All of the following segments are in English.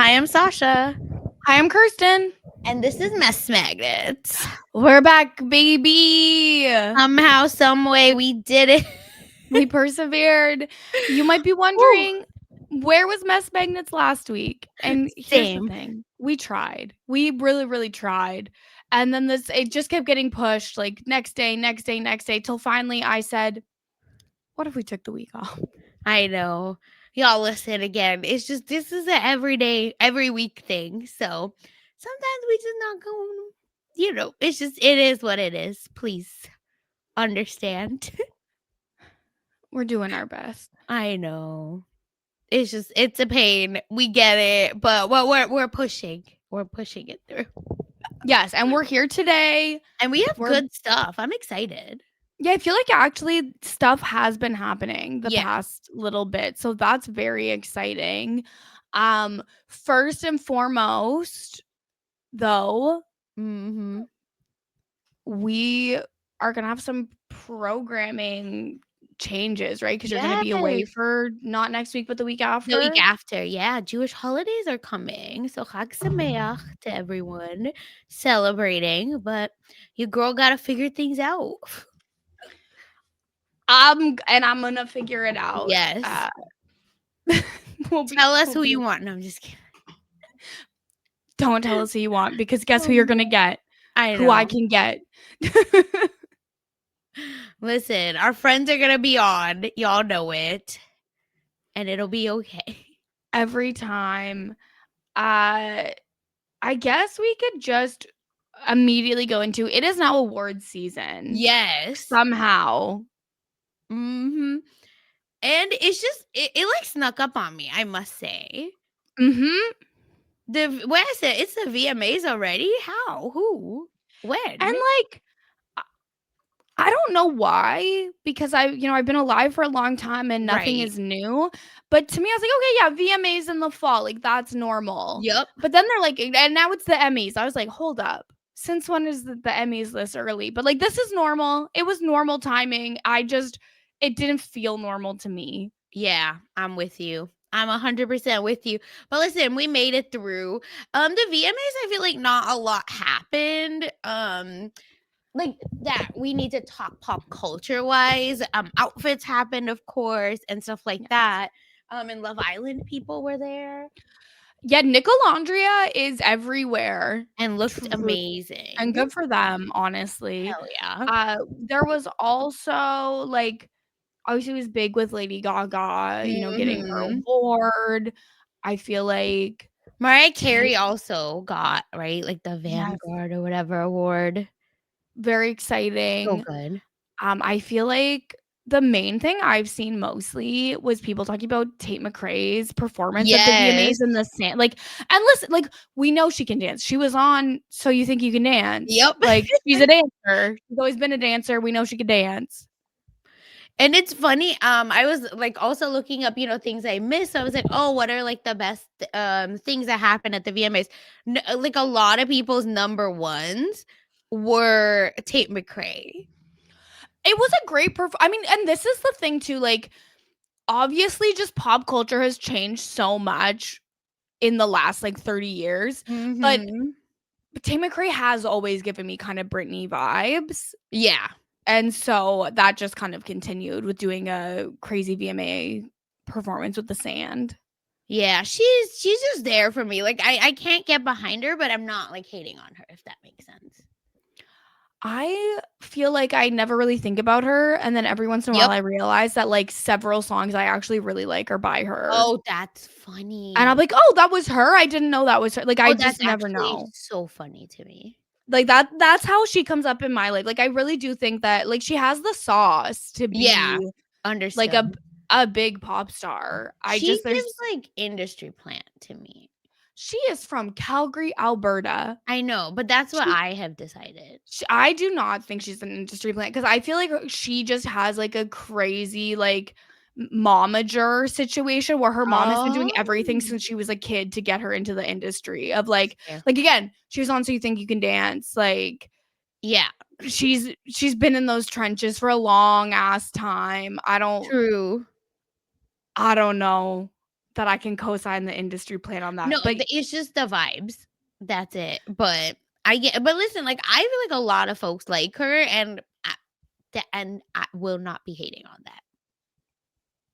Hi, I'm Sasha. Hi, I'm Kirsten. And this is Mess Magnets. We're back, baby. Somehow, someway, we did it. We persevered. You might be wondering, where was Mess Magnets last week? And here's the thing. We tried. We really, really tried. And then it just kept getting pushed, like next day, till finally I said, what if we took the week off? I know. Y'all listen again. It's just, this is an everyday, every week thing. So sometimes we just not going, it's just, it is what it is. Please understand. We're doing our best. I know. It's just, it's a pain. We get it. But we're pushing. We're pushing it through. Yes. And we're here today. And we have good stuff. I'm excited. Yeah, I feel like actually stuff has been happening the past little bit. So that's very exciting. First and foremost, though, we are going to have some programming changes, right? Because you're going to be away for not next week, but the week after. The week after, yeah. Jewish holidays are coming. So Chag Sameach to everyone celebrating. But your girl got to figure things out. And I'm going to figure it out. Yes. Tell us who you want. No, I'm just kidding. Don't tell us who you want, because guess who you're going to get? Who I can get. Listen, our friends are going to be on. Y'all know it. And it'll be okay. Every time. I guess we could just immediately go into, it is now award season. Yes. Somehow. And it's just, it like snuck up on me, I must say. Where is it? It's the VMAs already? How? Who? When? And like, I don't know why, because I've been alive for a long time and nothing is new. But to me, I was like, okay, yeah, VMAs in the fall, like that's normal. Yep. But then they're like, and now it's the Emmys. I was like, hold up. Since when is the Emmys this early? But like, this is normal. It was normal timing. It didn't feel normal to me. Yeah, I'm with you. I'm 100% with you. But listen, we made it through. The VMAs, I feel like not a lot happened. Like that we need to talk pop culture wise. Outfits happened, of course, and stuff like that. And Love Island people were there. Yeah, Nickelandria is everywhere and looked amazing. And good for them, honestly. Hell yeah. There was also like, obviously it was big with Lady Gaga, getting her award. I feel like Mariah Carey also got, right, like the Vanguard or whatever award. Very exciting. So good. I feel like the main thing I've seen mostly was people talking about Tate McRae's performance at the VMAs in the sand. Like, and listen, like, we know she can dance. She was on So You Think You Can Dance. Yep. Like, she's a dancer. She's always been a dancer. We know she can dance. And it's funny. I was like also looking up, things I missed. So I was like, oh, what are like the best things that happen at the VMAs? Like a lot of people's number ones were Tate McRae. It was a great I mean, and this is the thing too, like, obviously just pop culture has changed so much in the last like 30 years. But Tate McRae has always given me kind of Britney vibes. Yeah. And so that just kind of continued with doing a crazy VMA performance with the sand. Yeah, she's just there for me. Like, I can't get behind her, but I'm not like hating on her, if that makes sense. I feel like I never really think about her, and then every once in a while I realize that like several songs I actually really like are by her. Oh, that's funny. And I'm like, oh, that was her? I didn't know that was her. Like, I just never know. So funny to me. Like that's how she comes up in my life. Like, I really do think that like she has the sauce to be understood. Like a big pop star. She gives like industry plant to me. She is from Calgary, Alberta. I know, but that's what I have decided. I do not think she's an industry plant, because I feel like she just has like a crazy like momager situation where her mom has been doing everything since she was a kid to get her into the industry of like again, she was on So You Think You Can Dance. Like, yeah, she's been in those trenches for a long ass time. I don't know. that I can co-sign the industry plan on that. No, But it's just the vibes. That's it. But but listen, like I feel like a lot of folks like her, and I will not be hating on that.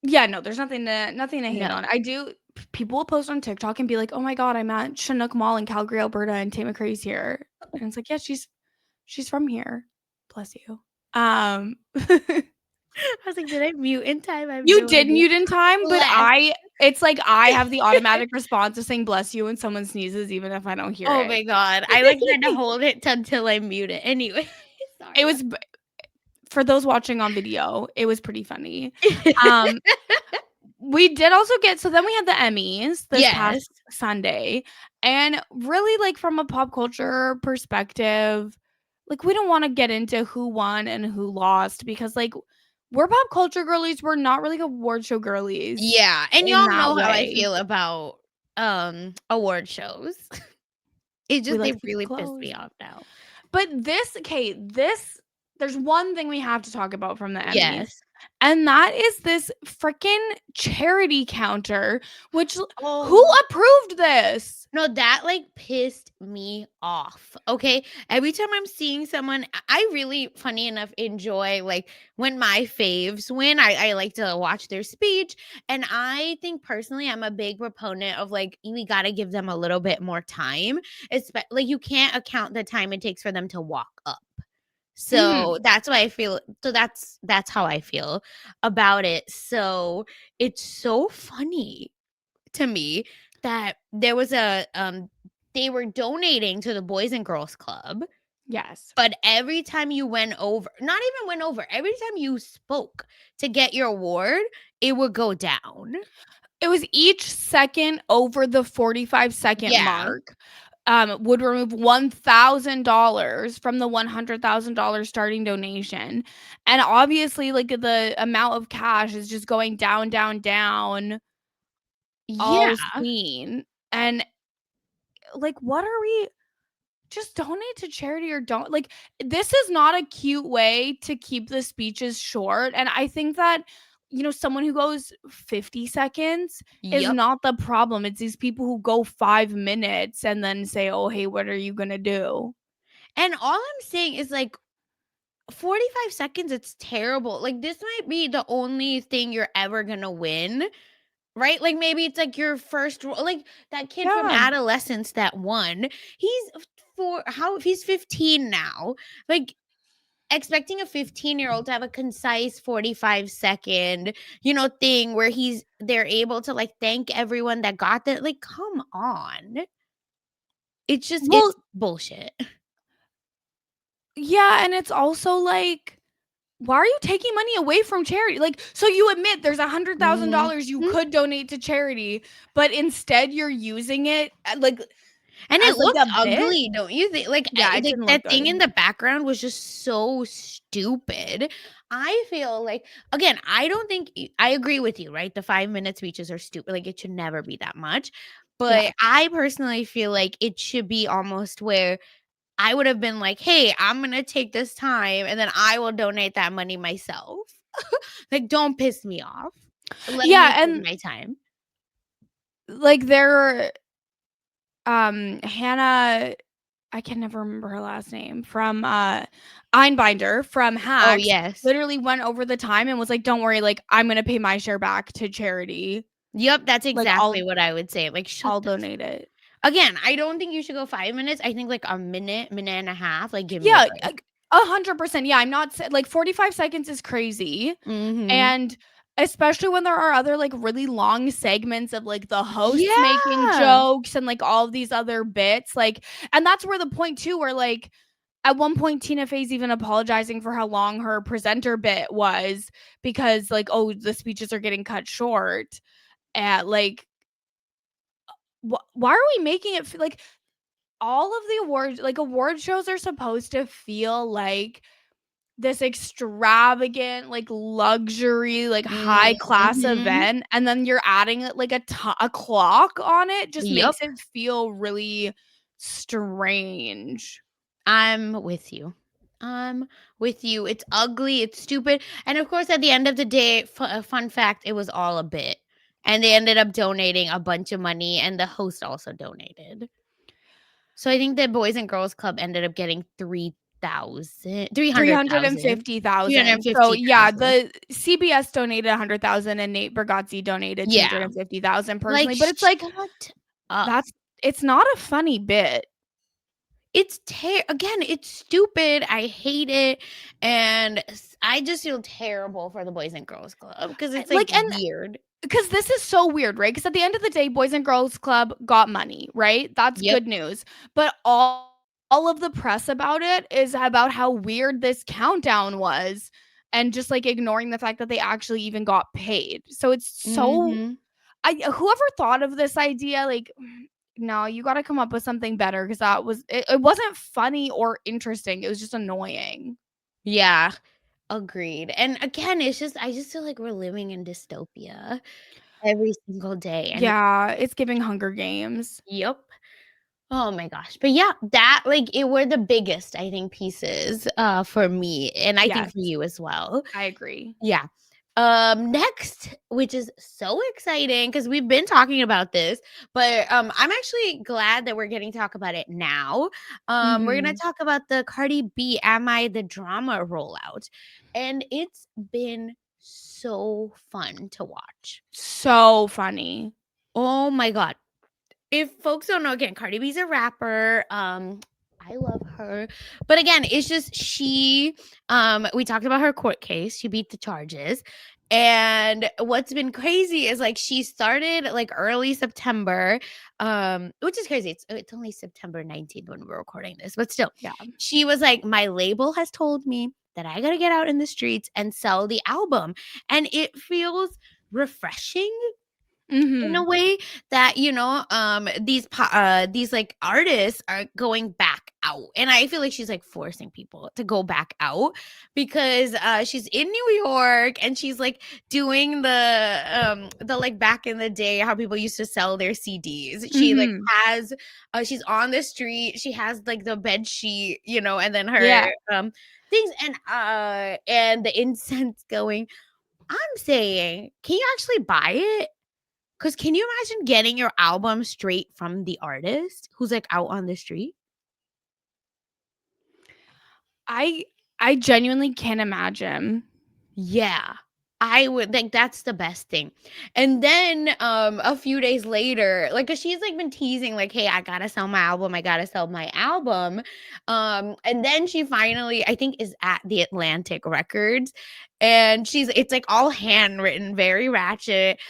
yeah, no, there's nothing to hate No. on. I do people will post on TikTok and be like, "Oh my god, I'm at Chinook Mall in Calgary, Alberta, and Tate McRae's here." And it's like, "Yeah, she's from here. Bless you." I was like, did I mute in time? I have You no did idea. mute in time, but Bless. it's like I have the automatic response of saying "bless you" when someone sneezes, even if I don't hear Oh it. my god. I like had to hold it until I mute it. Anyway, sorry. It was for those watching on video, it was pretty funny. Um, we did also get so then we had the Emmys this Yes. past Sunday, and really, like, from a pop culture perspective, like, we don't wanna get into who won and who lost because, like, we're pop culture girlies, we're not really award show girlies Yeah, and in y'all that know how I way. feel about award shows. It We just like they to keep it really piss close. me off now. But this there's one thing we have to talk about from the Emmys, Yes. and that is this freaking charity counter, which who Oh. approved this? No, that, like, pissed me off, okay? Every time I'm seeing someone I really, funny enough, enjoy, like, when my faves win, I like to watch their speech, and I think personally I'm a big proponent of, like, we gotta give them a little bit more time, like, you can't account the time it takes for them to walk up. Mhm. So, that's why I feel so that's how I feel about it. So, it's so funny to me that there was they were donating to the Boys and Girls Club, Yes. but every time you went over, not even went over, every time you spoke to get your award, it would go down. It was each second over the 45-second Yeah. mark, would remove $1,000 from the $100,000 starting donation, and obviously, like, the amount of cash is just going down, down, down all Yeah. seen, and, like, what are we just donate to charity or don't like, this is not a cute way to keep the speeches short, and I think that, someone who goes 50 seconds is Yep. not the problem, it's these people who go 5 minutes and then say, "Oh, hey, what are you gonna do?" And all I'm saying is, like, 45 seconds, it's terrible. Like, this might be the only thing you're ever gonna win. Right? Like, maybe it's, like, your first role like, that kid from Yeah. Adolescence that won, he's f for how he's 15 now. Like, expecting a 15-year-old to have a concise 45-second, thing where they're able to, like, thank everyone that got that like, come on. It's Well, bullshit. yeah, and it's also like, why are you taking money away from charity? Like, so you admit there's Mhm. $100,000 you could donate to charity, but instead you're using it, like, And it as, like, looked a bit? ugly, don't you think? Like, Yeah, it like, didn't look that thing in good. the background was just so stupid. I feel like again, I don't think I agree with you, right? The 5-minute speeches are stupid, like, it should never be that much. Yeah. But I personally feel like it should be almost where I would have been like, "Hey, I'm gonna take this time, and then I will donate that money myself." Like, don't piss me off. Let Yeah, me take and, my time. like, Hannah, I can never remember her last name, from, Einbinder from Oh, Hacks, yes. literally went over the time and was like, "Don't worry, like, I'm gonna pay my share back to charity. Yep, that's Like, exactly what I would say. Like, shut I'll the donate it." Again, I don't think you should go 5 minutes. I think, like, a minute, minute and a half, like, give me a Yeah, break. 100%. Yeah, I'm not sa like, 45 seconds is crazy, Mhm. and especially when there are other, like, really long segments of, like, the hosts making Yeah. jokes and, like, all of these other bits, like, and that's where the point too where, like, at one point, Tina Fey's even apologizing for how long her presenter bit was because, like, "Oh, the speeches are getting cut short." Like, why are we making it feel like all of the awards, like, award shows are supposed to feel like this extravagant, like, luxury, like, high class Mhm. event, and then you're adding, like, a clock on it just Yep. makes it feel really strange. I'm with you. I'm with you. It's ugly, it's stupid, and of course, at the end of the day, fun fact, it was all a bit. And they ended up donating a bunch of money, and the host also donated. So I think the Boys and Girls Club ended up getting 300,000. 350,000. So, yeah, 350,000. the CBS donated 100,000 and Nate Bargatze donated Yeah. 250,000 Like, personally, but it's like, shut up. it's not a funny bit. It's again, it's stupid. I hate it, and I just feel terrible for the Boys and Girls Club because it's like and weird. because this is so weird, right? Because at the end of the day, Boys and Girls Club got money, right? That's Yep. good news. But all of the press about it is about how weird this countdown was, and just like ignoring the fact that they actually even got paid. So it's so Mm-hmm. whoever thought of this idea, like, no, you got to come up with something better, because that was it wasn't funny or interesting. It was just annoying. Yeah, agreed. And again, it's just I just feel like we're living in dystopia every single day. And Yeah, it's giving Hunger Games. yep. Oh my gosh. But yeah, that like it were the biggest, I think, pieces for me, and I think Yes, for you as well. I agree. Yeah. Next, which is so exciting because we've been talking about this, but I'm actually glad that we're getting to talk about it now. We're gonna Mhm. talk about the Cardi B Am I the Drama rollout. And it's been so fun to watch. So funny. Oh my god. If folks don't know, again, Cardi B's a rapper. I love her. But again, it's just we talked about her court case. She beat the charges. And what's been crazy is like she started like early September, which is crazy. It's only September 19th when we're recording this, but still, Yeah. she was like, my label has told me that I gotta get out in the streets and sell the album. And it feels refreshing in a Mhm. way that these like artists are going back out, and I feel like she's like forcing people to go back out because she's in New York and she's like doing the like back in the day how people used to sell their CDs. She like Mhm. has she's on the street, she has like the bed sheet, and then her Yeah. things, and the incense going. I'm saying, can you actually buy it? 'Cause can you imagine getting your album straight from the artist who's, like, out on the street? I I genuinely can't imagine. Yeah. I would think that's the best thing. And then, a few days later, like, 'cause she's, like, been teasing, like, "Hey, I gotta sell my album, I gotta sell my album." And then she finally, I think, is at the Atlantic Records, and it's, like, all handwritten, very ratchet.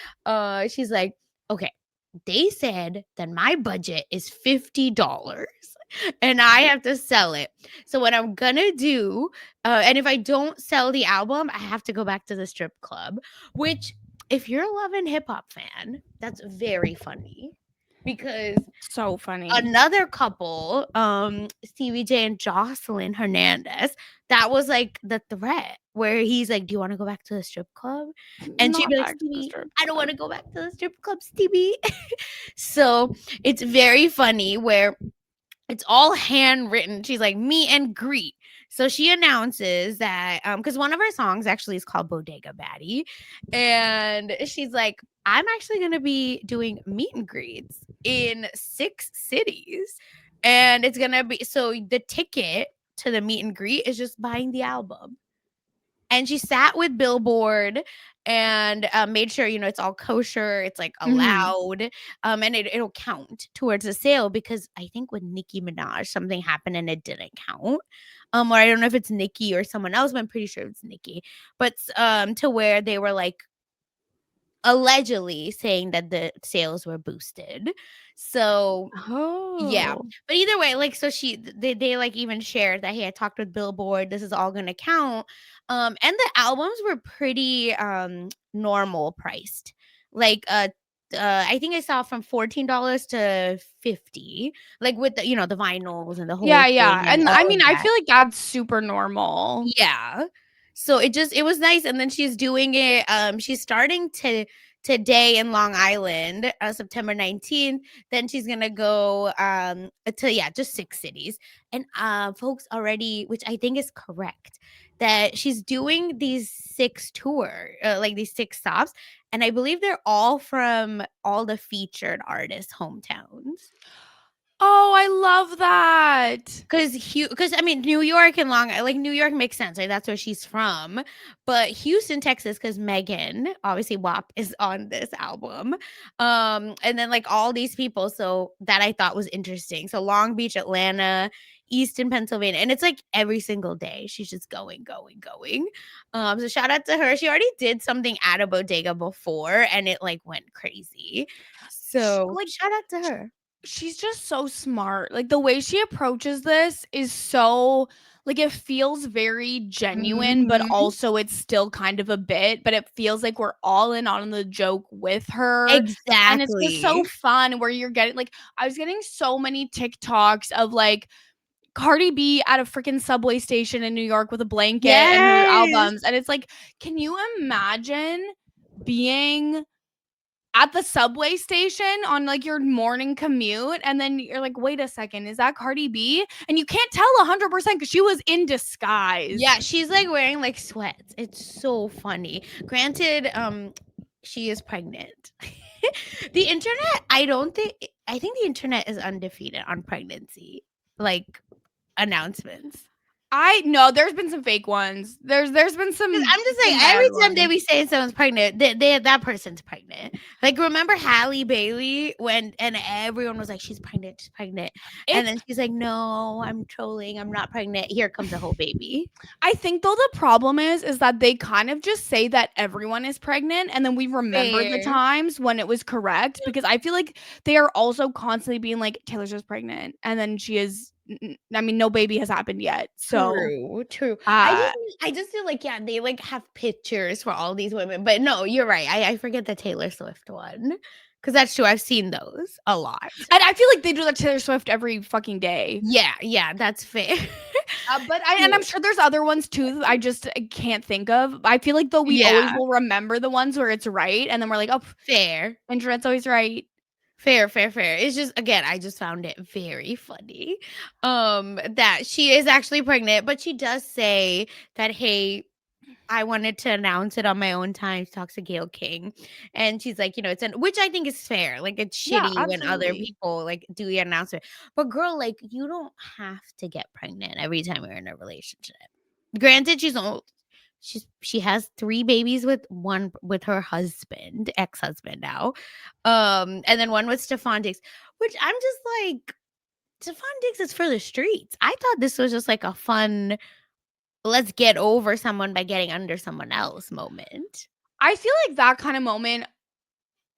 She's like, "Okay, they said that my budget is $50 and I have to sell it. So what I'm gonna do, and if I don't sell the album, I have to go back to the strip club." Which, if you're a Love and Hip Hop fan, that's very funny because So funny. another couple, Stevie J and Jocelyn Hernandez, that was like the threat where he's like, "Do you want to go back to the strip club?" And she'd Not be like, back to the "Stevie, strip I don't club. want to go back to the strip club, Stevie." So it's very funny where it's all handwritten. She's like, "Meet and greet." So she announces that because one of her songs actually is called Bodega Baddie. And she's like, "I'm actually gonna be doing meet and greets in 6 cities. And it's gonna be so the ticket to the meet and greet is just buying the album." And she sat with Billboard and made sure, it's all kosher, it's like Mhm. allowed, and it'll count towards the sale because I think with Nicki Minaj, something happened and it didn't count. Or I don't know if it's Nicki or someone else, but I'm pretty sure it's Nicki. But to where they were like allegedly saying that the sales were boosted. So yeah, Oh. but either way, like, so they like even shared that, "Hey, I talked with Billboard, this is all gonna count." And the albums were pretty, normal priced. Like, I think I saw from $14 to 50, like, with the vinyls and the whole Yeah, thing yeah, and and I all mean, of I that. feel like that's super normal. Yeah. So it was nice, and then she's doing it, she's starting today in Long Island, September 19th, then she's gonna go, to yeah, just 6 cities, and, folks already, which I think is correct, that she's doing these 6 like, these 6 stops, and I believe they're all from all the featured artists' hometowns. Oh, I love that. Because I mean, New York and New York makes sense, right? That's where she's from. But Houston, Texas, because Megan, obviously WAP, is on this album. And then like all these people, so that I thought was interesting. So Long Beach, Atlanta, Easton, Pennsylvania, and it's like every single day she's just going, going, going. So shout out to her. She already did something at a bodega before, and it like went crazy. So Like, shout out to her. she's just so smart. Like, the way she approaches this is so, like, it feels very genuine, but Mhm. also it's still kind of a bit, but it feels like we're all in on the joke with her. And it's just so Exactly. fun where you're getting, like, I was getting so many TikToks of, like, Cardi B at a freaking subway station in New York with a blanket and her Yes. albums. And it's like, can you imagine being at the subway station on like your morning commute and then you're like, wait a second, is that Cardi B? And you can't tell 100% because she was in disguise. Yeah, she's like wearing like sweats. It's so funny. Granted, she is pregnant. The internet, I think the internet is undefeated on pregnancy, like announcements. I know there's been some fake ones. There's been 'Cause some I'm just like, bad every time they ones. be saying someone's pregnant, that person's pregnant. Like, remember Halle Bailey and everyone was like, she's pregnant, she's pregnant. And It's then she's like, no, I'm trolling, I'm not pregnant. Here comes a whole baby. I think though the problem is that they kind of just say that everyone is pregnant and then we remember the Fair. times when it was correct because I feel like they are also constantly being like Taylor's just pregnant and then she is I mean no baby has happened yet. So True, true. uh I just feel like, yeah, they like have pictures for all these women. But no, you're right. I forget the Taylor Swift one. Because that's true. I've seen those a lot. and I feel like they do that to Taylor Swift every fucking day. Yeah, yeah, that's fair. But I'm sure there's other ones too that I can't think of. I feel like though we always Yeah, will remember the ones where it's right and then we're like, "Oh, fair. internet's always right." Fair, fair, fair. It's just again, I just found it very funny. That she is actually pregnant, but she does say that, hey, I wanted to announce it on my own time. She talks to Gayle King. And she's like, it's which I think is fair. Like it's Yeah, shitty when other absolutely. people like do the announcement. But girl, like you don't have to get pregnant every time you're in a relationship. Granted, she's old. She has 3 babies with her husband, ex-husband now. And then one with Stefan Diggs, which I'm just like, Stefan Diggs is for the streets. I thought this was just like a fun, let's get over someone by getting under someone else moment. I feel like that kind of moment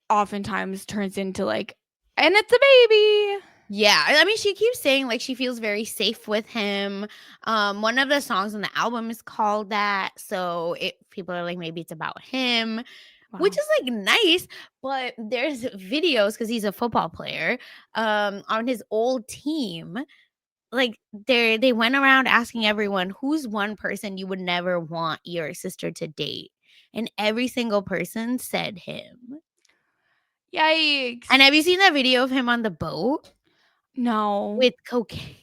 oftentimes turns into like, and it's a baby. Yeah, I mean, she keeps saying like she feels very safe with him. One of the songs on the album is called that, so people are like maybe it's about him, which Wow. is like nice. But there's videos because he's a football player, on his old team. Like they went around asking everyone who's one person you would never want your sister to date, and every single person said him. Yikes. And have you seen that video of him on the boat No. with cocaine?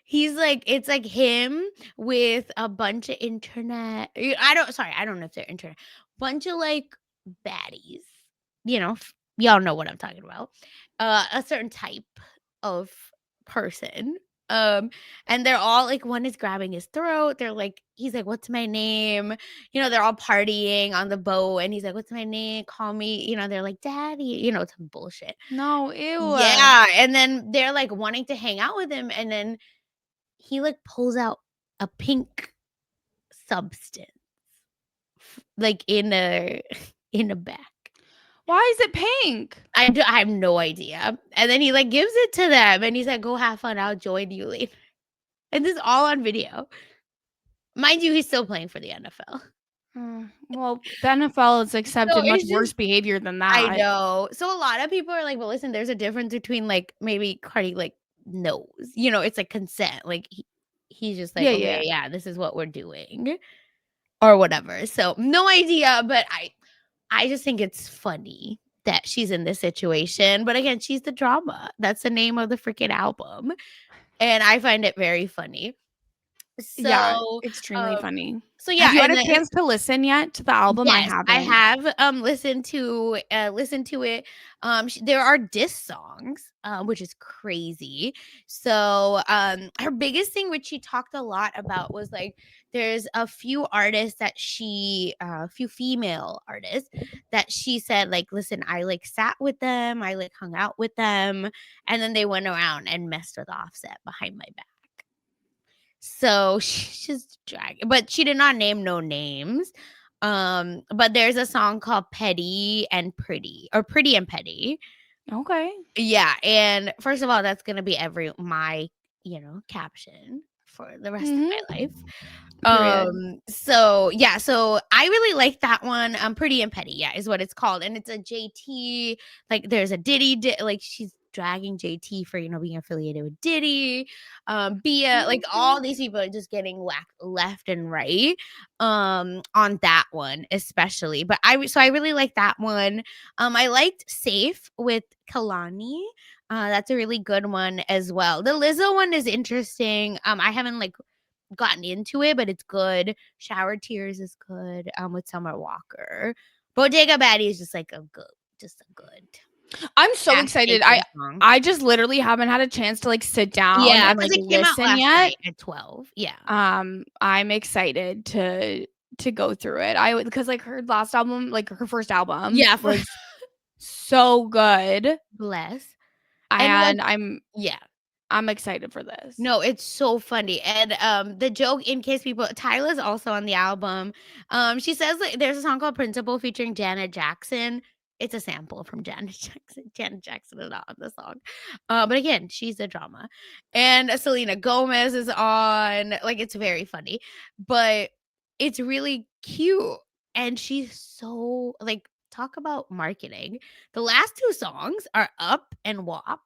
He's like, it's like him with a bunch of internet. I don't know if they're internet. Bunch of like baddies. Y'all know what I'm talking about. A certain type of person. And they're all like, one is grabbing his throat. He's like, what's my name? They're all partying on the boat, and he's like, what's my name? Call me. They're like, daddy. Some bullshit. No, ew. Yeah. And then they're like wanting to hang out with him, and then he like pulls out a pink substance like in a in a bag. Why is it pink? I have no idea. And then he like gives it to them, and he's like, go have fun, I'll join you later. And this is all on video. Mind you, he's still playing for the NFL. Well, the NFL has So accepted much it's worse just, behavior than I that. know. So a lot of people are like, well, listen, there's a difference between like maybe Cardi like knows, it's like consent. Like he's just like, Yeah, okay, yeah. yeah, this is what we're doing. Or whatever. So no idea, but I just think it's funny that she's in this situation. But again, she's the drama. That's the name of the freaking album. And I find it very funny. Yeah, So, extremely um, funny. so Have yeah, you had and a then chance to listen yet to the album? I yes, I haven't. have, listened to it. There are diss songs, which is crazy. So, her biggest thing, which she talked a lot about, was like there's a few artists that a few female artists that she said like, listen, I like sat with them, I like hung out with them, and then they went around and messed with Offset behind my back. So she's just dragging, but she did not name no names. But there's a song called Petty and Pretty, or Pretty and Petty. Okay. Yeah, and first of all, that's gonna be my, caption for the rest of Mhm. my life. Period. So yeah, so I really like that one. Pretty and Petty, yeah, is what it's called. And it's a JT, like there's a like she's dragging JT for, being affiliated with Diddy. Bia, like Okay. all these people are just getting whacked left and right. On that one, especially. But I really like that one. I liked Safe with Kalani. That's a really good one as well. The Lizzo one is interesting. I haven't like gotten into it, but it's good. Shower Tears is good, with Summer Walker. Bodega Baddie is just a good I'm so ass excited. shaking song. I just literally haven't had a chance to like sit down Yeah, and because like it came out listen last yet. night at 12. Yeah. I'm excited to go through it. Because like her last album, like her first album Yeah, for was so good, Bless. And what and yeah. I'm excited for this. No, it's so funny. And the joke, in case people, Tyla's also on the album. She says like there's a song called Principal featuring Janet Jackson. It's a sample from Janet Jackson. Janet Jackson is not on the song. But again, she's a drama. And Selena Gomez is on. Like it's very funny. But it's really cute. And she's so like, talk about marketing. The last two songs are Up and WAP.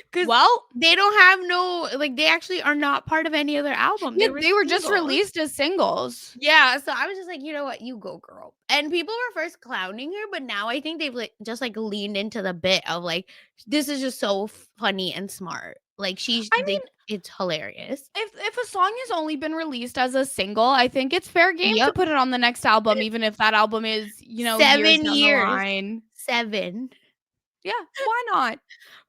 Because Well, they don't have no like, they actually are not part of any other album, yeah, they were they were just singles. released as singles. Yeah, so I was just like, "You know what? You go, girl." And people were first clowning her, but now I think they've, like, just, like, leaned into the bit of, like, this is just so funny and smart. Like, I mean, it's hilarious. if a song has only been released as a single, I think it's fair game to Yep. put it on the next album, even if that album is, years 7 down the years. line. 7. Yeah, why not?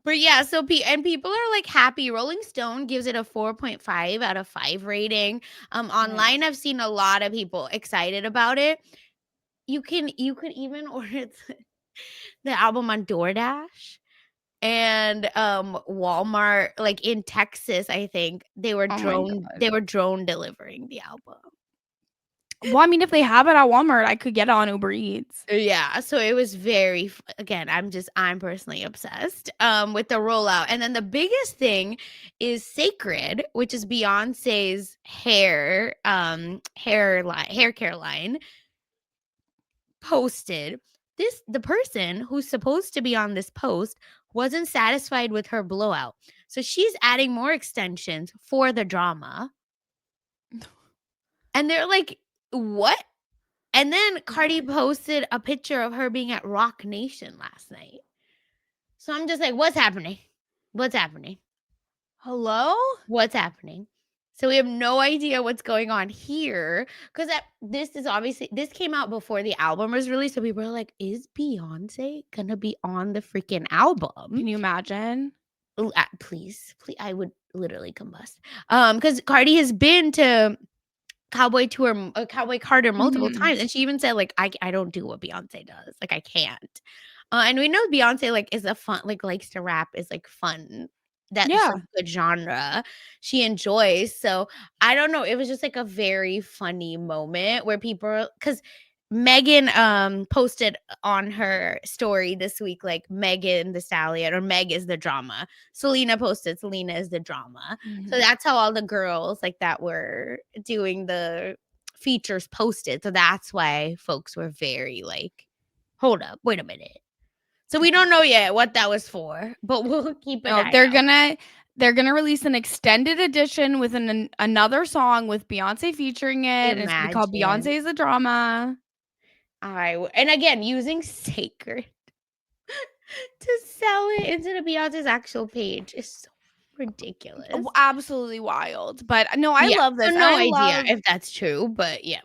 But yeah, so people are like happy. Rolling Stone gives it a 4.5 out of 5 rating. Online Nice. I've seen a lot of people excited about it. You could even order the album on DoorDash and Walmart, like in Texas, I think Oh my god. they were drone delivering the album. Well, I mean, if they have it at Walmart, I could get it on Uber Eats. Yeah, so it was very again, I'm personally obsessed with the rollout. And then the biggest thing is Sacred, which is Beyonce's hair care line, posted the person who's supposed to be on this post wasn't satisfied with her blowout. So she's adding more extensions for the drama. And they're like, "What?" And then Cardi posted a picture of her being at Rock Nation last night. So I'm just like, what's happening? What's happening? Hello? What's happening? So we have no idea what's going on here because this came out before the album was released. So people are like, is Beyonce gonna be on the freaking album? Can you imagine? Please, I would literally combust. Because Cardi has been to Cowboy Carter multiple Mhm. times, and she even said, like, "I don't do what Beyoncé does, like, I can't." And we know Beyoncé, like, is a fun like, likes to rap, is, like, fun. That's a Yeah. good genre she enjoys, so, I don't know, it was just, like, a very funny moment where because Megan, posted on her story this week, like, Megan the Stallion or Meg is the drama. Selena posted, Selena is the drama. So Mhm. that's how all the girls, like, that were doing the features posted. So that's why folks were very like, "Hold up, wait a minute." So we don't know yet what that was for, but we'll keep an No, eye out. they're gonna release an extended edition with another song with Beyonce featuring it, and it's gonna be called Imagine. Beyonce's a Drama. And again, using Sacred to sell it instead of Beyonce's actual page is so Ridiculous. Absolutely wild. But no, I Yeah. love So this. And no idea if that's true, but yeah.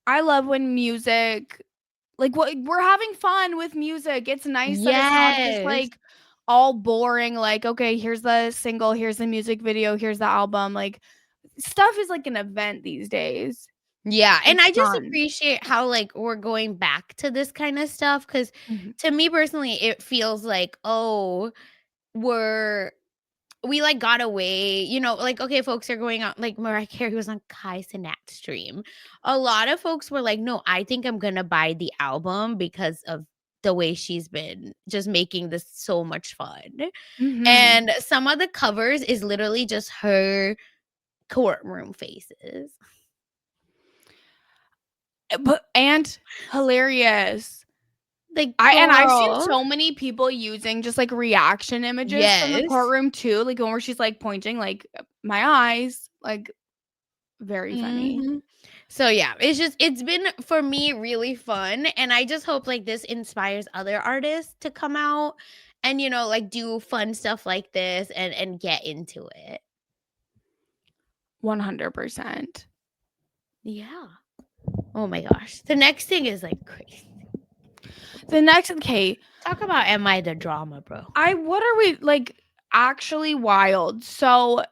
I love when music, like, what we're having fun with music. It's nice that it's not just Yes. like all boring, like, okay, here's the single, here's the music video, here's the album. Like, stuff is like an event these days. Yeah, and It's I just fun. appreciate how, like, we're going back to this kinda stuff because Mhm. to me personally, it feels like, "Oh, we're we, like, got away," like, okay, folks are going on like, Mariah Carey was on Kai Cenat's stream. A lot of folks were like, "No, I think I'm gonna buy the album because of the way she's been just making this so much fun." Mhm. And some of the covers is literally just her courtroom faces. And hilarious. Like, I've seen girl. so many people using just like reaction images from the Yes. courtroom too, like one where she's like pointing like my eyes, like very funny. Mhm. So, yeah, it's been, for me, really fun, and I just hope, like, this inspires other artists to come out and, like, do fun stuff like this and get into it. 100%. Yeah. Oh my gosh. The next thing is, like, crazy. The next, okay, Talk about Am I the Drama, bro? what are we like actually wild? So,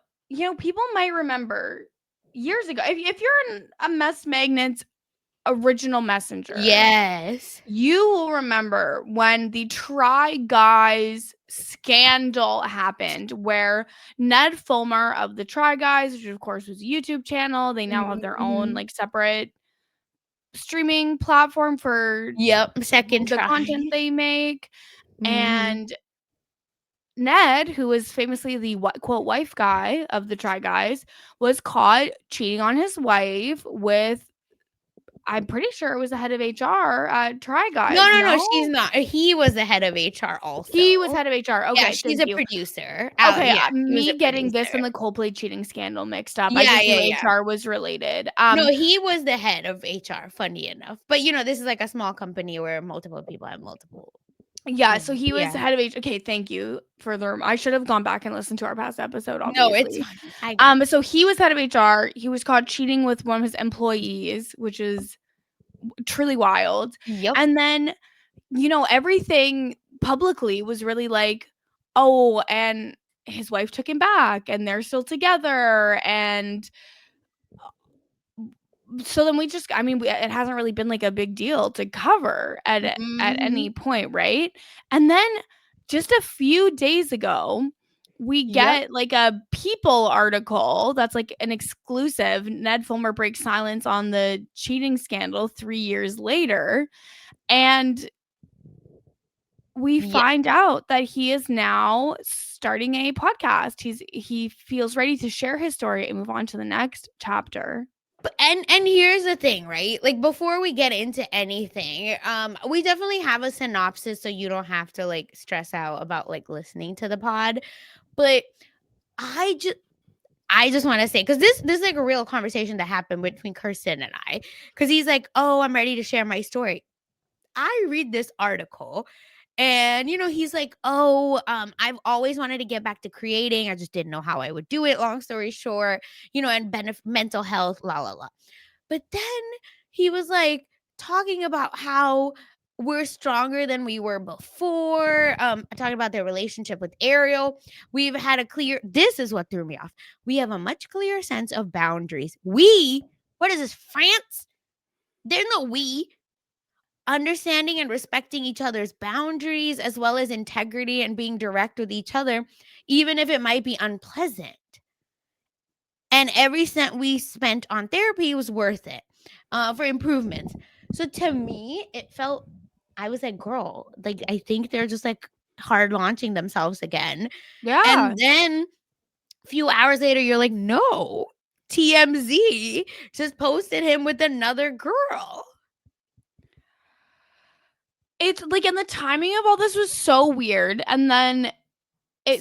people might remember years ago, if you're a Mess Magnets original messenger, Yes. you will remember when the Try Guys scandal happened, where Ned Fulmer of the Try Guys, which of course was a YouTube channel, they now have their own Mhm. like separate streaming platform for Yep, second the try. content they make. Mhm. And Ned, who was famously the quote wife guy of the Try Guys, was caught cheating on his wife with, I'm pretty sure it was the head of HR at Try No, Guys. no, no, No, she's not. He was the head of HR also. he was head of HR. Yeah, Okay, she's thank a you. producer. Okay, Yeah, he was a me getting this producer. and the Coldplay cheating scandal mixed up. I Yeah, just knew yeah, yeah. HR was related. No, he was the head of HR, funny enough. But, this is like a small company where multiple people have multiple, Yeah, so he was yeah. head of HR. Okay, thank you for the I should have gone back and listened to our past episode, No, it's obviously. fine. I got So he was head of HR. He was caught cheating with one of his employees, which is truly wild. Yep. And then, everything publicly was really like, oh, and his wife took him back and they're still together. And so then it hasn't really been like a big deal to cover at any Mhm. point, right? And then just a few days ago, we Yep. get like a People article that's like an exclusive. Ned Fulmer breaks silence on the cheating scandal 3 years later, and we Yeah. find out that he is now starting a podcast. He feels ready to share his story and move on to the next chapter. And here's the thing, right? Like, before we get into anything, we definitely have a synopsis so you don't have to, like, stress out about, like, listening to the pod. But I just I just wanna say, because this is, like, a real conversation that happened between Kirsten and I. Because he's like, "Oh, I'm ready to share my story." I read this article and, he's like, "Oh, I've always wanted to get back to creating. I just didn't know how I would do it, long story short, and mental health, la, la, la." But then he was like talking about how we're stronger than we were before. Talking about their relationship with Ariel. We've had this is what threw me off. We have a much clearer sense of boundaries. What is this, France? There's no we. Understanding and respecting each other's boundaries, as well as integrity and being direct with each other, even if it might be unpleasant. And every cent we spent on therapy was worth it, for improvements. So to me, I was like, girl, like, I think they're just like hard launching themselves again. Yeah. And then a few hours later, you're like, no, TMZ just posted him with another girl. It's like, and the timing of all this was so weird. And then he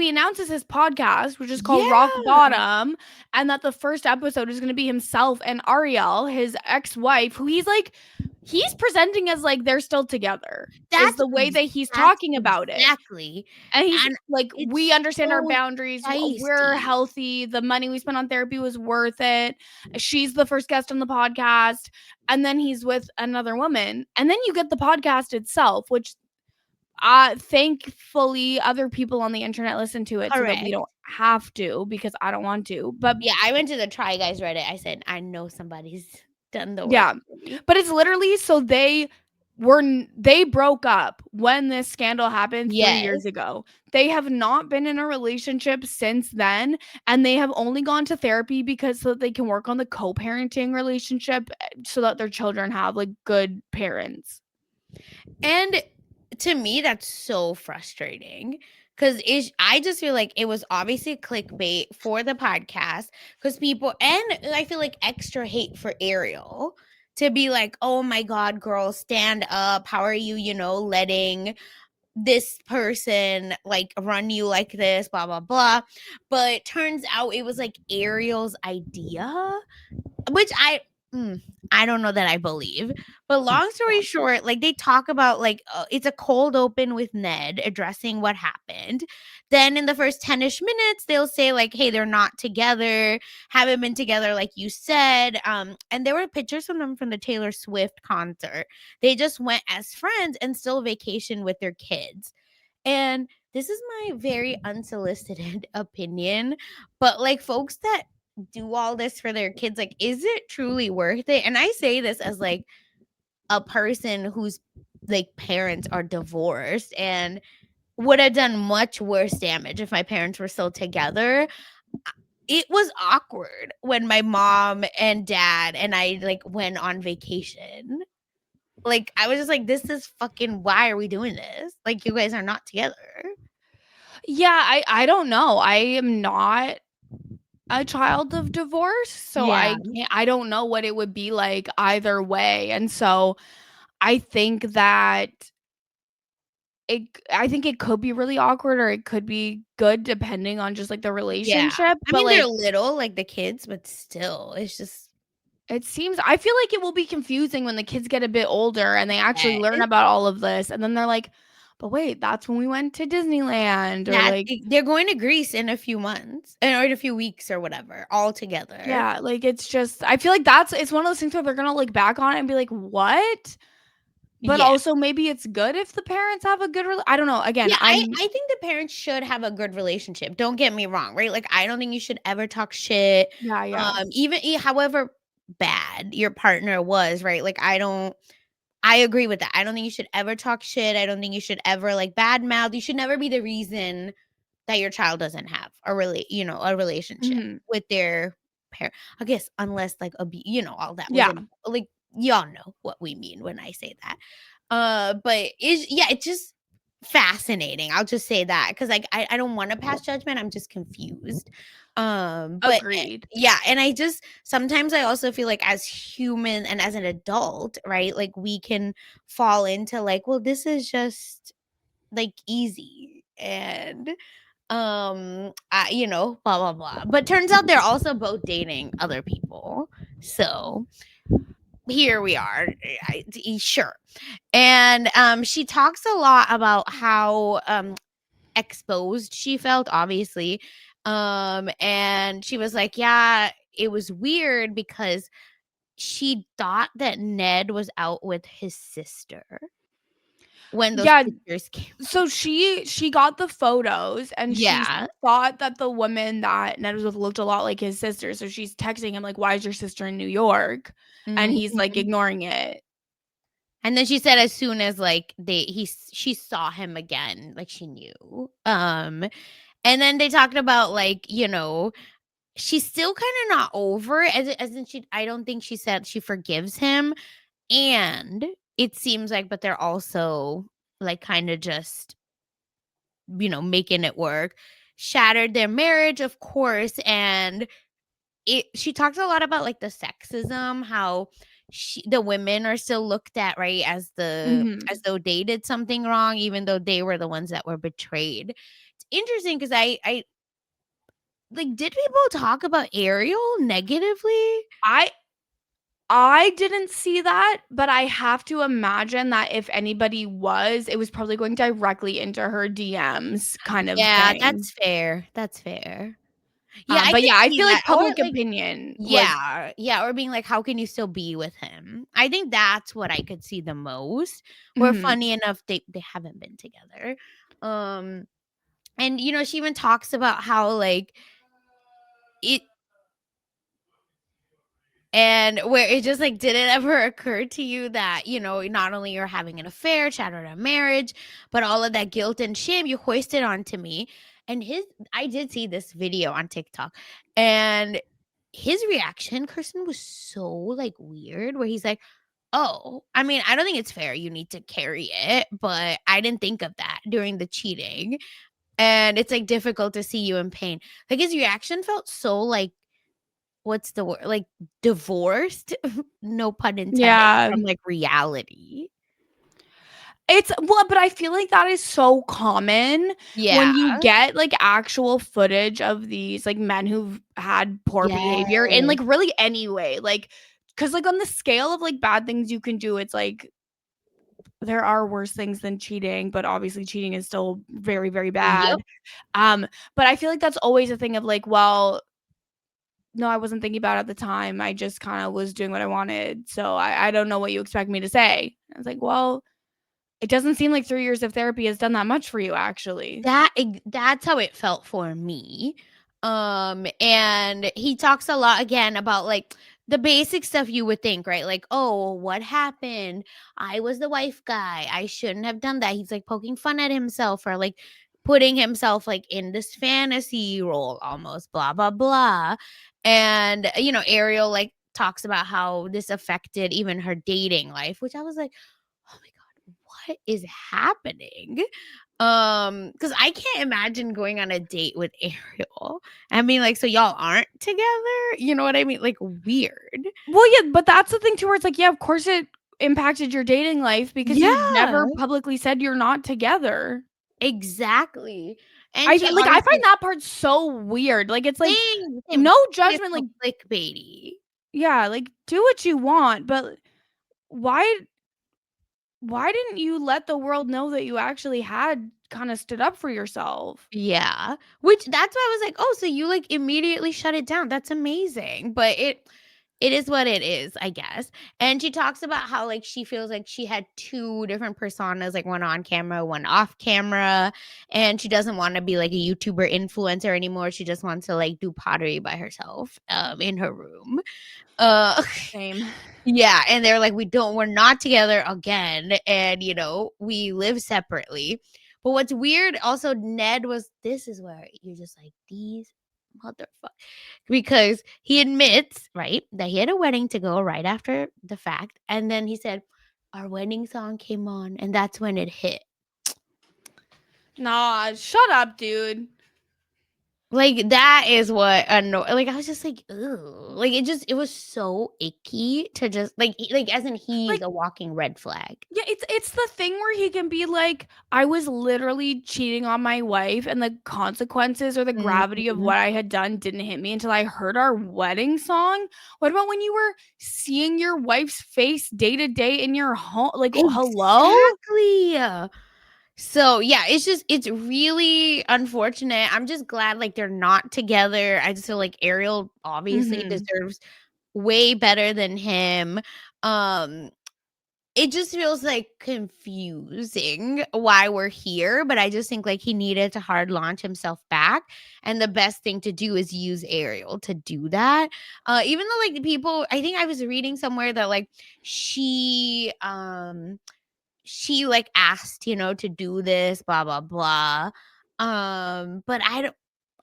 announces his podcast, which is called Rock Yeah. Bottom, and that the first episode is going to be himself and Ariel, his ex-wife, who he's like he's presenting as like they're still together. Is That's the way that he's that's talking about it. exactly. And he's And like, we it's understand our so boundaries. We're feisty. healthy. The money we spent on therapy was worth it. She's the first guest on the podcast. And then he's with another woman. And then you get the podcast itself, which thankfully other people on the internet listen to it so that we Correct. don't have to, because I don't want to. But Yeah, I went to the Try Guys Reddit. I said, I know somebody's done the work yeah, for me. but it's literally so they broke up when this scandal happened 3 Yes. years ago. They have not been in a relationship since then, and they have only gone to therapy because so that they can work on the co-parenting relationship so that their children have like good parents. And to me, that's so frustrating because I just feel like it was obviously clickbait for the podcast because people, and I feel like extra hate for Ariel to be like, oh my God, girl, stand up. How are you, letting this person like run you like this, blah, blah, blah. But turns out it was like Ariel's idea, which I don't know that I believe. But long story short, like they talk about like it's a cold open with Ned addressing what happened. Then in the first 10ish minutes, they'll say like, "Hey, they're not together, haven't been together like you said." And there were pictures from them from the Taylor Swift concert. They just went as friends and still vacation with their kids. And this is my very unsolicited opinion, but like folks that do all this for their kids, like, is it truly worth it? And I say this as like a person whose like parents are divorced and would have done much worse damage if my parents were still together. It was awkward when my mom and dad and I like went on vacation. Like I was just like, this is fucking, why are we doing this? Like you guys are not together. Yeah, I don't know. I am not a child of divorce, so Yeah. I don't know what it would be like either way. And so I think that I think it could be really awkward or it could be good depending on just like the Yeah. relationship. I But mean, they're like little, like the kids, but still, it's just it seems I feel like it will be confusing when the kids get a bit older and they actually learn yes. about all of this and then they're like, but wait, that's when we went to Disneyland or like They're going to Greece in a few months or in a few weeks or whatever, all together. yeah, like it's just I feel like it's one of those things where they're gonna look back on it and be like, what? But Yeah. also maybe it's good if the parents have a good I don't know. Again, Yeah, I I'm I think the parents should have a good relationship. Don't get me wrong, right? Like I don't think you should ever talk shit. yeah. However bad your partner was, right? Like I agree with that. I don't think you should ever talk shit. I don't think you should ever like badmouth. You should never be the reason that your child doesn't have a relationship Mhm. with their parent. I guess unless like all that was Yeah, like y'all know what we mean when I say that. But it's just fascinating. I'll just say that because like I don't want to pass judgment. I'm just confused. But agreed. yeah, and I just sometimes I also feel like as human and as an adult, right? Like we can fall into like, well, this is just like easy and blah blah blah, but turns out they're also both dating other people, so here we are. Sure. And she talks a lot about how exposed she felt, obviously. And she was like, yeah, it was weird because she thought that Ned was out with his sister when those Yeah, pictures came. so she got the photos and she Yeah. thought that the woman that Ned was with looked a lot like his sister, so she's texting him like, "Why is your sister in New York?" And he's, like, Mhm. ignoring it. And then she said as soon as like she saw him again, like she knew. And then they talked about like, she's still kind of not over it, as in I don't think she said she forgives him. And it seems like, but they're also like kind of just, making it work. Shattered their marriage, of course. And she talked a lot about like the sexism, how the women are still looked at, right, as Mhm. though they did something wrong, even though they were the ones that were betrayed. It's interesting because I like, did people talk about Ariel negatively? I I didn't see that, but I have to imagine that if anybody was, it was probably going directly into her DMs kind of Yeah, thing. that's fair. That's fair. Yeah, I But could yeah, I see feel that. like Or public like, opinion was yeah, or being like, how can you still be with him? I think that's what I could see the most. Where mhm. funny enough, they haven't been together. Um, and she even talks about how like it and where it just like did it ever occur to you that not only you're having an affair, shattered a marriage, but all of that guilt and shame you hoisted onto me. And I did see this video on TikTok, and his reaction, Kirsten, was so like weird, where he's like, oh, I mean, I don't think it's fair you need to carry it, but I didn't think of that during the cheating, and it's like difficult to see you in pain. Like his reaction felt so like, what's the word? Like, divorced, no pun intended, Yeah. from, like, reality. But I feel like that is so common Yeah. when you get, like, actual footage of these, like, men who've had poor behavior in, Yes. like, really any way, like, because like, on the scale of, like, bad things you can do, it's like there are worse things than cheating, but obviously cheating is still very, very Yep. bad. Um, but I feel like that's always a thing of, like, well, no, I wasn't thinking about it at the time. I just kinda was doing what I wanted, so I don't know what you expect me to say. I was like, "Well, it doesn't seem like 3 years of therapy has done that much for you, actually." That's how it felt for me. And he talks a lot again about like the basic stuff you would think, right? Like, oh, what happened? I was the wife guy. I shouldn't have done that. He's like poking fun at himself, or like putting himself like in this fantasy role almost, blah, blah, blah. And Ariel like talks about how this affected even her dating life, which I was like, oh my God, what is happening? Because I can't imagine going on a date with Ariel and being like, "So y'all aren't together?" You know what I mean? Like, weird. Well, yeah, but that's the thing too where it's like, yeah, of course it impacted your dating life because you've Yeah, never publicly said you're not together. exactly. And she I find obviously that part so weird. Like, it's like, same. no It's judgment, so like, clickbaity. yeah, like, do what you want, but why why didn't you let the world know that you actually had kinda stood up for yourself? Yeah, which that's why I was like, "Oh, so you, like, immediately shut it down. That's amazing." But it is what it is, I guess. And she talks about how, like, she feels like she had 2 different personas, like, one on camera, one off camera, and she doesn't wanna be, like, a YouTuber influencer anymore. She just wants to, like, do pottery by herself, in her room. Uh Same. Yeah, and they're like, we're not together again, and, we live separately. But what's weird also, Ned was this is where you're just like, "These motherfuck," because he admits, right, that he had a wedding to go right after the fact, and then he said, "Our wedding song came on, and that's when it hit." Nah, shut up, dude. Like, that is what like, I was just like, "Ooh," like, it was so icky to just like, as in he's Like, a walking red flag. yeah, it's the thing where he can be like, "I was literally cheating on my wife, and the consequences or the gravity of Mhm. what I had done didn't hit me until I heard our wedding song." What about when you were seeing your wife's face day to day in your home? Like, hello? Exactly. So, yeah, it's really unfortunate. I'm just glad, like, they're not together. I just feel like Ariel obviously Mhm. deserves way better than him. Um, it just feels, like, confusing why we're here, but I just think, like, he needed to hard launch himself back, and the best thing to do is use Ariel to do that. Even though, like, the people I think I was reading somewhere that, like, she like asked, to do this, blah, blah, blah. But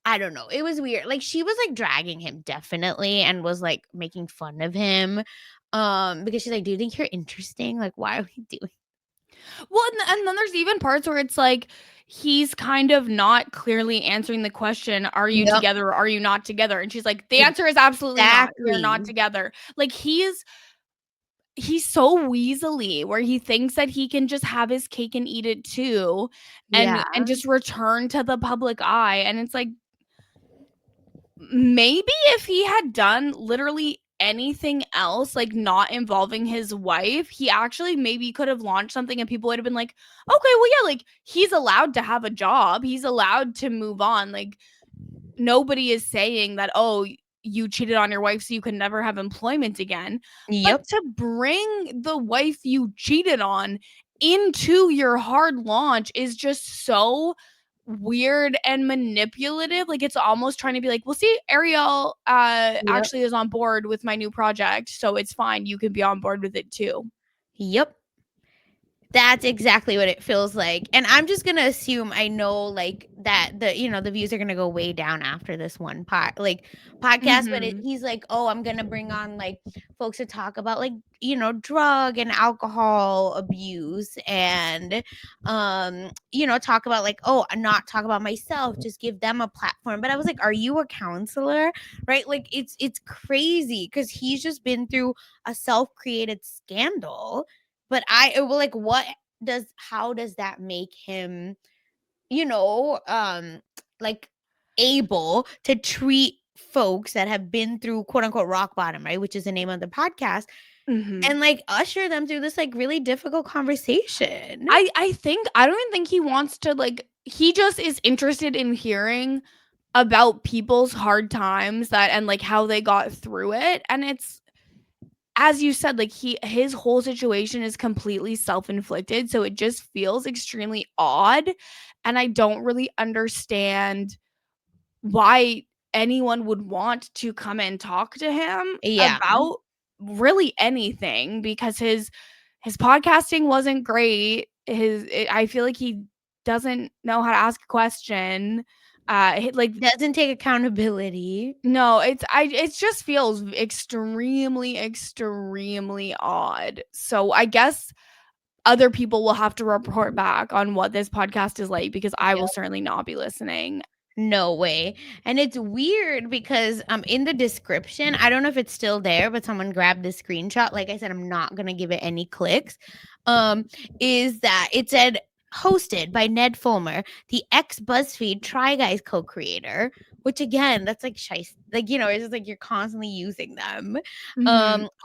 I don't know. It was weird. Like she was like dragging him definitely and was like making fun of him. Because she's like, "Do you think you're interesting? Like, why are we doing?" Well, and then there's even parts where it's like he's kind of not clearly answering the question, "Are you Yep, together or are you not together?" And she's like, "The answer is absolutely not. We are not exactly. together." Like he's so weaselly where he thinks that he can just have his cake and eat it too Yeah. and just return to the public eye. And it's like maybe if he had done literally anything else, like not involving his wife, he actually maybe could have launched something and people would have been like, okay, well, yeah, like he's allowed to have a job. He's allowed to move on. Like nobody is saying that, oh, you cheated on your wife so you can never have employment again. But Yep. to bring the wife you cheated on into your hard launch is just so weird and manipulative. Like it's almost trying to be like, well, see, Ariel Yep. actually is on board with my new project, so it's fine. You can be on board with it too. Yep. That's exactly what it feels like. And I'm just going to assume I know like that the views are going to go way down after this one podcast, but he's like, "Oh, I'm going to bring on like folks to talk about like, drug and alcohol abuse and talk about like, oh, not talk about myself, just give them a platform." But I was like, "Are you a counselor?" Right? Like it's crazy cuz he's just been through a self-created scandal. But like how does that make him, you know, um like able to treat folks that have been through quote unquote rock bottom, right? Which is the name of the podcast, and like usher them through this like really difficult conversation. I think I don't even think he wants to like he just is interested in hearing about people's hard times that and like how they got through it. And it's as you said, like his whole situation is completely self-inflicted. So it just feels extremely odd. And I don't really understand why anyone would want to come and talk to him Yeah. about really anything because his podcasting wasn't great. I feel like he doesn't know how to ask a question. Like Doesn't take accountability. no, it just feels extremely, extremely odd. So I guess other people will have to report back on what this podcast is like because I will certainly not be listening. No way. And it's weird because in the description, I don't know if it's still there, but someone grabbed the screenshot. Like I said, I'm not gonna give it any clicks. Is that it said hosted by Ned Fulmer, the ex BuzzFeed Try Guys co-creator, which again, that's like shice. Like, it's just like you're constantly using them.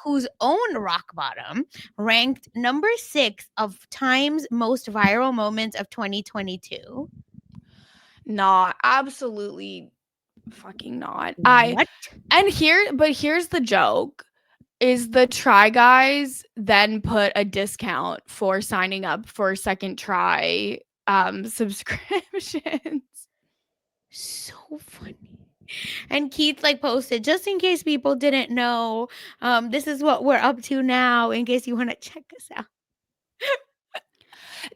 Whose own rock bottom ranked number 6 of Time's most viral moments of 2022. Not absolutely fucking not. What? Here's the joke is the Try Guys then put a discount for signing up for second try subscriptions. So funny. And Keith like posted, just in case people didn't know, this is what we're up to now, in case you want to check us out.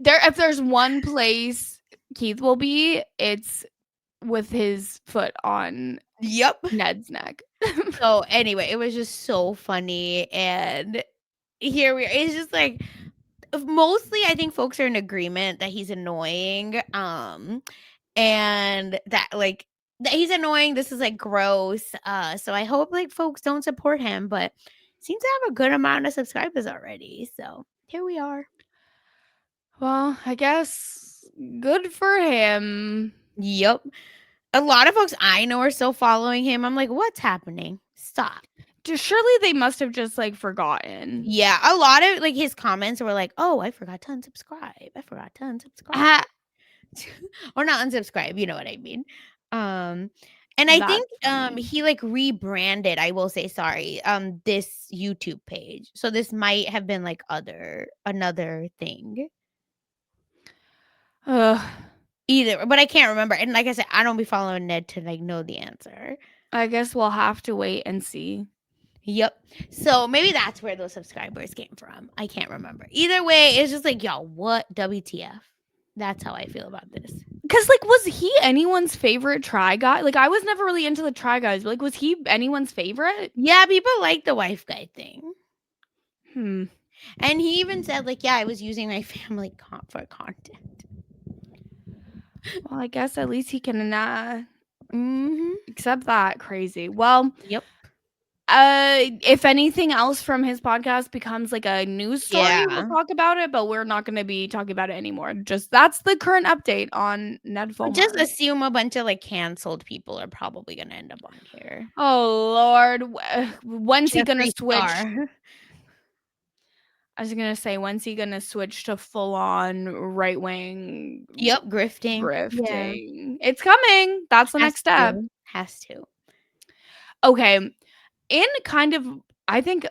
If there's one place Keith will be, it's with his foot on Yep. Ned's neck. So anyway, it was just so funny. And here we are. It's just like mostly I think folks are in agreement that he's annoying. And that like that he's annoying. This is like gross. So I hope like folks don't support him, but seems to have a good amount of subscribers already. So here we are. Well, I guess good for him. Yep. A lot of folks I know are still following him. I'm like, what's happening? Stop. Surely they must have just like forgotten. Yeah, a lot of like his comments were like, "Oh, I forgot to unsubscribe. I forgot to unsubscribe." Or not unsubscribe, you know what I mean. And I think That's funny. he like rebranded, I will say sorry, this YouTube page. So this might have been like another thing. Ugh. Either, but I can't remember. And like I said, I don't be following Ned to like know the answer. I guess we'll have to wait and see. Yep. So maybe that's where those subscribers came from. I can't remember. Either way, it's just like, y'all, what WTF? That's how I feel about this. Cause like, was he anyone's favorite Try Guy? Like, I was never really into the Try Guys. But, like, was he anyone's favorite? Yeah, people like the wife guy thing. And he even said, like, yeah, I was using my family for content. Well, I guess at least he can Mm-hmm. accept that. Crazy. Well, Yep. If anything else from his podcast becomes like a news story, we'll talk about it, but we're not going to be talking about it anymore. Just that's the current update on Ned Fulmer. Just assume a bunch of like canceled people are probably going to end up on here. Oh Lord, when's he going to switch? Star. I was going to say, when's he going to switch to full on right wing? Yep, grifting. Yeah. It's coming. That's the next step. Has to. Okay. In kind of, I think,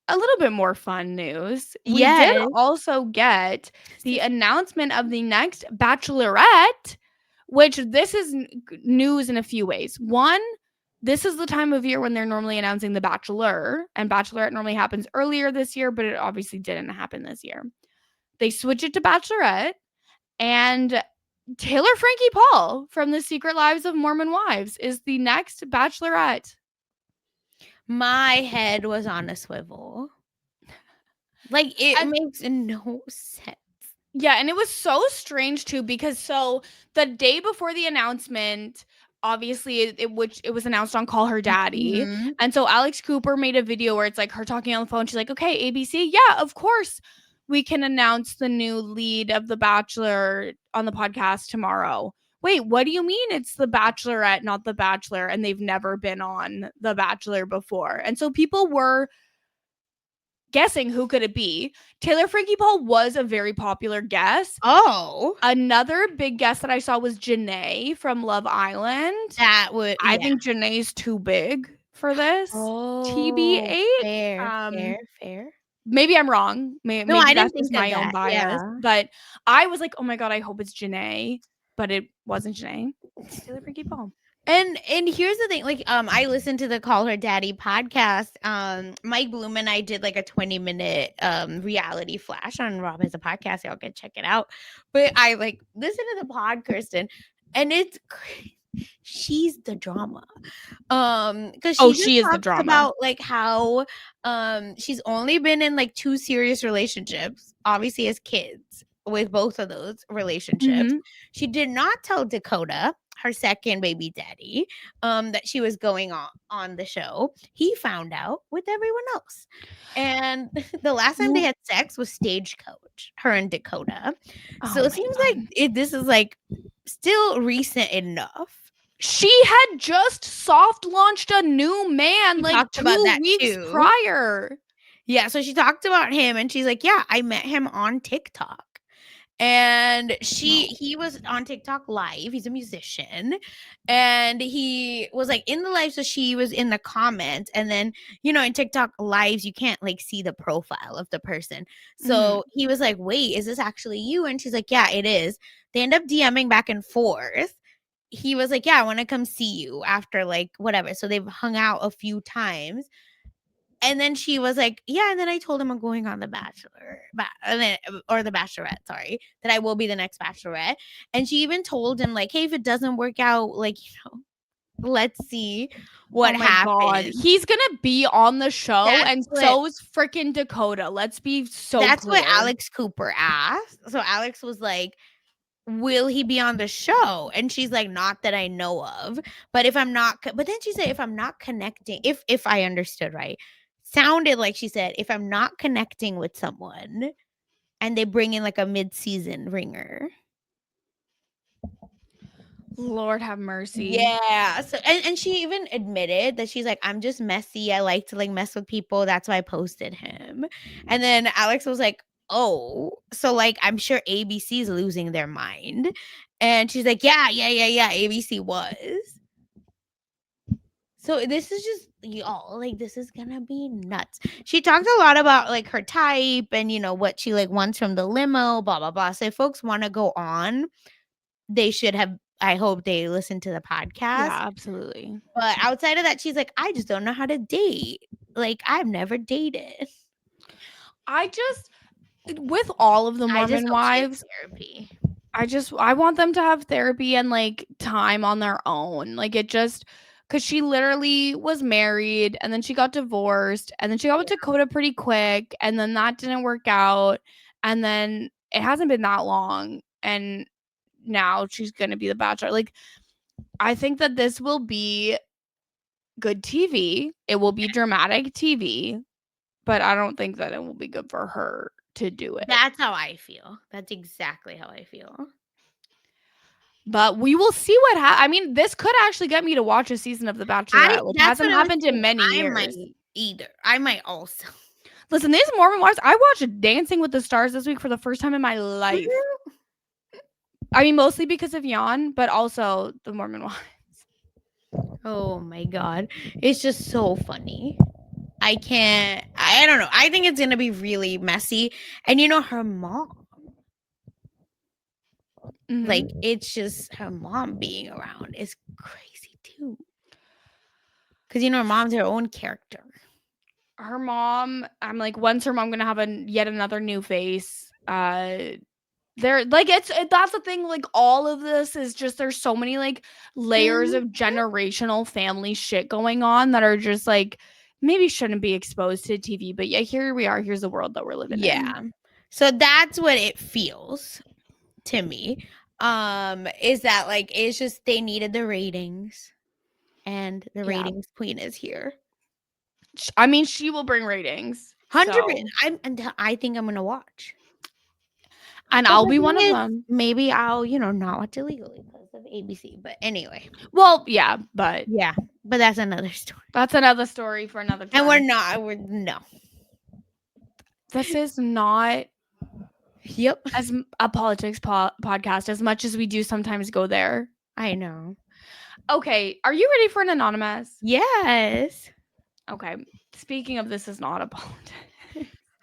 a little bit more fun news. We did also get the announcement of the next Bachelorette, which this is news in a few ways. One, this is the time of year when they're normally announcing The Bachelor, and Bachelorette normally happens earlier this year, but it obviously didn't happen this year. They switch it to Bachelorette, and Taylor Frankie Paul from The Secret Lives of Mormon Wives is the next Bachelorette. My head was on a swivel. Like, it makes no sense. Yeah, and it was so strange too, because so the day before the announcement, obviously it was announced on Call Her Daddy. Mhm. And so Alex Cooper made a video where it's like her talking on the phone. She's like, okay, ABC, yeah, of course we can announce the new lead of The Bachelor on the podcast tomorrow. Wait, what do you mean it's The Bachelorette, not The Bachelor? And they've never been on The Bachelor before. And so people were guessing who could it be. Taylor Frankie Paul was a very popular guess. Oh. Another big guess that I saw was Janae from Love Island. That would, I think Janae's too big for this. TBH. Fair. Maybe I'm wrong. Maybe I that's didn't think just my own bias. But I was like, oh my God, I hope it's Janae. But it wasn't Janae. It's Taylor Frankie Paul. And here's the thing, like, I listened to the Call Her Daddy podcast. Mike Bloom and I did like a 20-minute reality flash on Rob Has a Podcast. Y'all can check it out. But I like listened to the pod, Kirsten, and it's crazy. She's the drama. Because she is the drama about like how she's only been in like 2 serious relationships, obviously as kids, with both of those relationships. She did not tell Dakota, her second baby daddy, that she was going on the show. He found out with everyone else. And the last time they had sex was Stagecoach, her and Dakota. So it seems like this is like still recent enough. She had just soft launched a new man like 2 weeks prior. Yeah, so she talked about him and she's like, yeah, I met him on TikTok. And he was on TikTok live. He's a musician. And he was like in the live. So she was in the comments. And then, you know, in TikTok lives, you can't like see the profile of the person. So he was like, wait, is this actually you? And she's like, yeah, it is. They end up DMing back and forth. He was like, yeah, I want to come see you after like whatever. So they've hung out a few times. And then she was like, yeah, and then I told him I'm going on The Bachelor, or The Bachelorette, sorry, that I will be the next Bachelorette. And she even told him, like, hey, if it doesn't work out, like, you know, let's see what happens. God. He's going to be on the show, and so is freaking Dakota. Let's be so That's clear. what Alex Cooper asked. So Alex was like, will he be on the show? And she's like, not that I know of. But if I'm not, but then she said, if I'm not connecting, if I understood right, sounded like she said, if I'm not connecting with someone and they bring in like a mid-season ringer. Lord have mercy. Yeah. So and she even admitted that she's like, I'm just messy. I like to like mess with people. That's why I posted him. And then Alex was like, oh, so like I'm sure ABC's losing their mind. And she's like, yeah, ABC was. So this is just, y'all, like, this is gonna be nuts. She talked a lot about like her type and, you know, what she like wants from the limo, blah blah blah. So if folks want to go on, they should have, I hope they listen to the podcast. Yeah, absolutely. But outside of that, she's like, I just don't know how to date. Like, I've never dated. With all of the Mormon wives, therapy. I want them to have therapy and like time on their own. Like it just, because she literally was married and then she got divorced and then she got with Dakota pretty quick and then that didn't work out. And then it hasn't been that long. And now she's going to be the Bachelor. Like, I think that this will be good TV. It will be dramatic TV, but I don't think that it will be good for her to do it. That's how I feel. That's exactly how I feel. But we will see what happens. I mean, this could actually get me to watch a season of The Bachelorette, which hasn't happened in many years. I might also. Listen, these Mormon wives, I watched Dancing with the Stars this week for the first time in my life. I mean, mostly because of Jan, but also the Mormon wives. Oh my God. It's just so funny. I don't know. I think it's going to be really messy. And her mom. Like, it's just her mom being around is crazy too. Because, her mom's her own character. Her mom, I'm like, when's her mom going to have yet another new face? There, like, that's the thing, like, all of this is just, there's so many, like, layers of generational family shit going on that are just, like, maybe shouldn't be exposed to TV, but yeah, here we are. Here's the world that we're living in. Yeah. So that's what it feels to me. Is that, like, it's just they needed the ratings, and the ratings queen is here. I mean, she will bring ratings. 100%. I think I'm gonna watch. And I'll be one of them. Maybe I'll, not watch it legally because of ABC. But anyway. Well, yeah, but that's another story. That's another story for another time. And no. This is not as a politics podcast as much as we do sometimes go there. I know. Okay, are you ready for an Annoy-mess? Yes. Okay. Speaking of, this is not a politics.